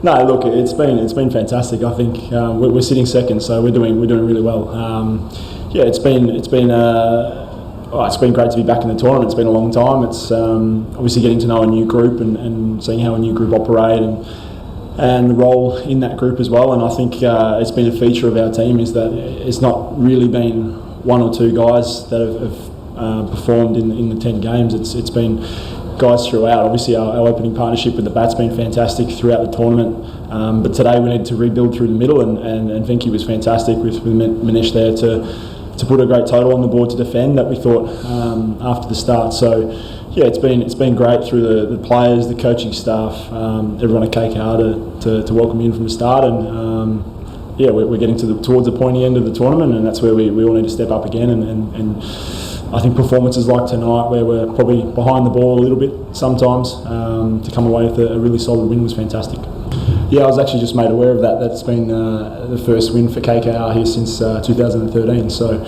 No, look, it's been fantastic. I think we're sitting second, so we're doing really well. Yeah, it's been great to be back in the tournament. It's been a long time. It's obviously getting to know a new group and seeing how a new group operate and the role in that group as well. And I think it's been a feature of our team is that it's not really been one or two guys that have performed in the 10 games. It's been guys throughout. Obviously our opening partnership with the bat's been fantastic throughout the tournament, but today we needed to rebuild through the middle, and Vinky was fantastic with Manish there to put a great total on the board to defend that we thought after the start. So yeah, it's been great through the players, the coaching staff, everyone at kkr to welcome you in from the start, and yeah, we're getting towards the pointy end of the tournament, and that's where we all need to step up again, and I think performances like tonight, where we're probably behind the ball a little bit sometimes, to come away with a really solid win was fantastic. Yeah, I was actually just made aware of that. That's been the first win for kkr here since 2013. So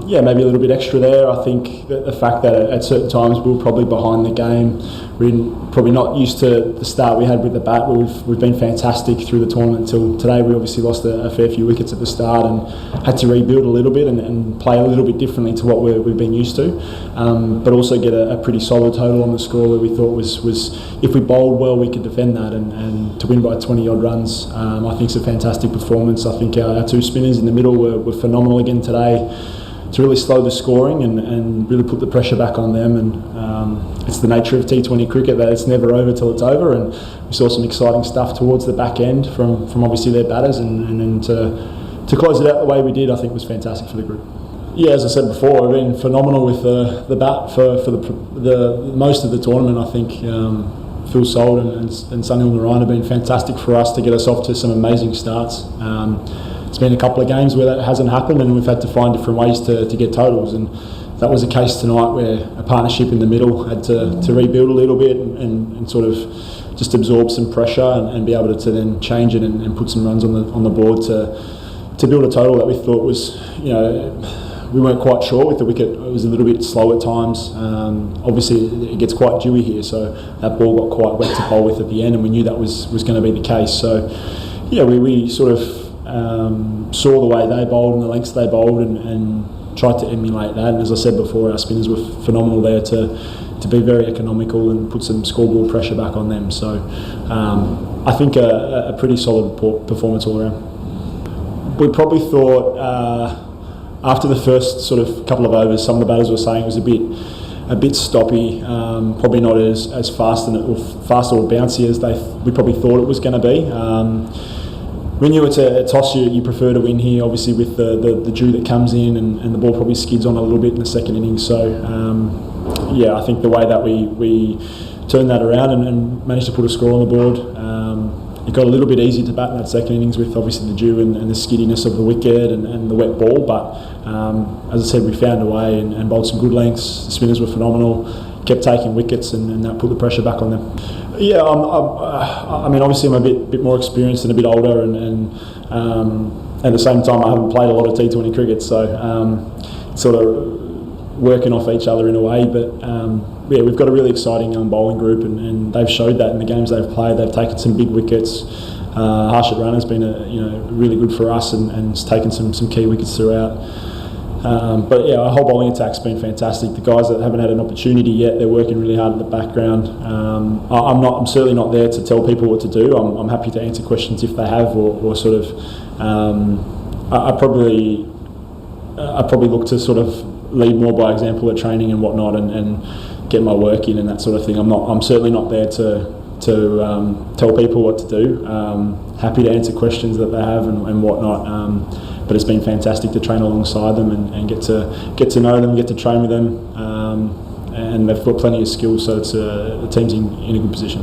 yeah, maybe a little bit extra there. I think that the fact that at certain times we were probably behind the game, we're probably not used to the start we had with the bat, but we've been fantastic through the tournament until today. We obviously lost a fair few wickets at the start and had to rebuild a little bit and play a little bit differently to what we've been used to, but also get a pretty solid total on the score where we thought was if we bowled well we could defend that, and to win by 20 odd runs I think it's a fantastic performance. I think our two spinners in the middle were phenomenal again today to really slow the scoring and really put the pressure back on them, and it's the nature of T20 cricket that it's never over till it's over, and we saw some exciting stuff towards the back end from obviously their batters, and then to close it out the way we did I think was fantastic for the group. Yeah, as I said before, we've been phenomenal with the bat for the most of the tournament. I think Phil Sold and Sunil Narayan have been fantastic for us to get us off to some amazing starts. It's been a couple of games where that hasn't happened, and we've had to find different ways to get totals, and that was the case tonight where a partnership in the middle had to rebuild a little bit and sort of just absorb some pressure and be able to then change it and put some runs on the board to build a total that we thought was, you know, we weren't quite sure with the wicket. It was a little bit slow at times. Obviously it gets quite dewy here, so that ball got quite wet to bowl with at the end, and we knew that was going to be the case. So yeah, we sort of saw the way they bowled and the lengths they bowled and tried to emulate that. And as I said before, our spinners were phenomenal there to be very economical and put some scoreboard pressure back on them. So I think a pretty solid performance all around. We probably thought after the first sort of couple of overs, some of the batters were saying it was a bit stoppy, probably not as fast or bouncy as we probably thought it was going to be. We knew it's a toss you prefer to win here, obviously with the dew that comes in, and the ball probably skids on a little bit in the second innings. So yeah, I think the way that we turned that around and managed to put a score on the board, it got a little bit easier to bat in that second innings with obviously the dew and the skiddiness of the wicket and the wet ball, but as I said, we found a way and bowled some good lengths. The spinners were phenomenal, kept taking wickets, and that put the pressure back on them. Yeah, I mean obviously I'm a bit more experienced and a bit older, and at the same time I haven't played a lot of T20 cricket, so sort of working off each other in a way, but yeah, we've got a really exciting young bowling group, and they've showed that in the games they've played. They've taken some big wickets. Harshit Rana has been really good for us and has taken some key wickets throughout. But yeah, our whole bowling attack's been fantastic. The guys that haven't had an opportunity yet, they're working really hard in the background. I'm certainly not there to tell people what to do. I'm happy to answer questions if they have, or sort of. I probably look to sort of lead more by example at training and whatnot, and get my work in and that sort of thing. I'm certainly not there to tell people what to do. Happy to answer questions that they have and whatnot. But it's been fantastic to train alongside them and get to know them, get to train with them, and they've got plenty of skills. So the team's in a good position.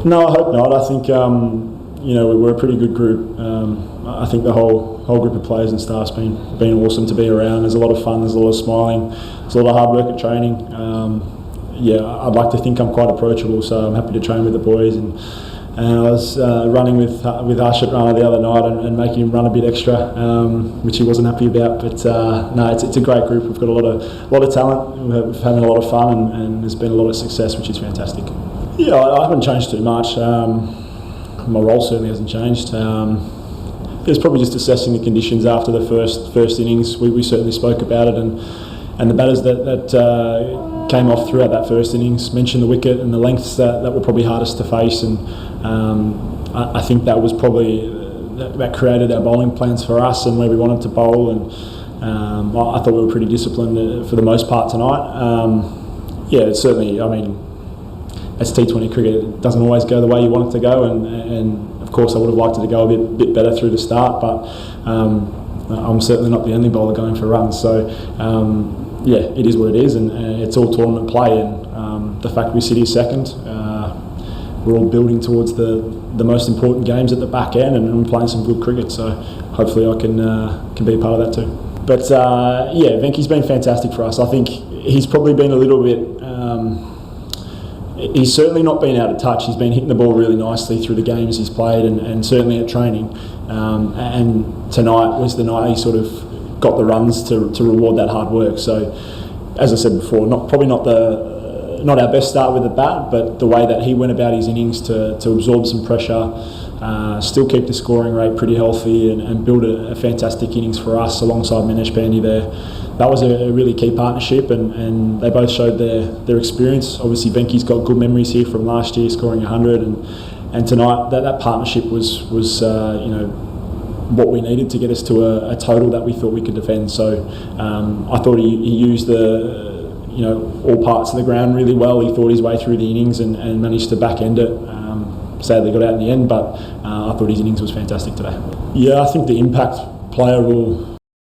No, I hope not. I think we're a pretty good group. I think the whole group of players and staff's been awesome to be around. There's a lot of fun, there's a lot of smiling, there's a lot of hard work at training. Yeah, I'd like to think I'm quite approachable, so I'm happy to train with the boys. And I was running with Harshit Rana the other night and making him run a bit extra, which he wasn't happy about. But no, it's a great group. We've got a lot of talent. We've had a lot of fun, and there's been a lot of success, which is fantastic. Yeah, I haven't changed too much. my role certainly hasn't changed. It's probably just assessing the conditions after the first innings. We certainly spoke about it, and the batters that came off throughout that first innings mentioned the wicket and the lengths that were probably hardest to face, and I think that was probably that created our bowling plans for us and where we wanted to bowl, and I thought we were pretty disciplined for the most part tonight. It's certainly, I mean, it's T20 cricket, it doesn't always go the way you want it to go, and of course I would have liked it to go a bit better through the start, but I'm certainly not the only bowler going for runs, so it is what it is, and it's all tournament play, and the fact we sit here second, we're all building towards the most important games at the back end, and we're playing some good cricket, so hopefully I can be a part of that too. But Venky's been fantastic for us. I think he's probably been a little bit, he's certainly not been out of touch. He's been hitting the ball really nicely through the games he's played, and certainly at training. And tonight was the night he sort of got the runs to reward that hard work. So, as I said before, probably not our best start with the bat, but the way that he went about his innings to absorb some pressure, still keep the scoring rate pretty healthy, and build a fantastic innings for us alongside Manish Pandey there. That was a really key partnership, and they both showed their experience. Obviously, Venky's got good memories here from last year, scoring 100, and tonight that partnership was what we needed to get us to a total that we thought we could defend. So I thought he used all parts of the ground really well. He thought his way through the innings and managed to back end it. Sadly got out in the end, but I thought his innings was fantastic today. Yeah, I think the impact player will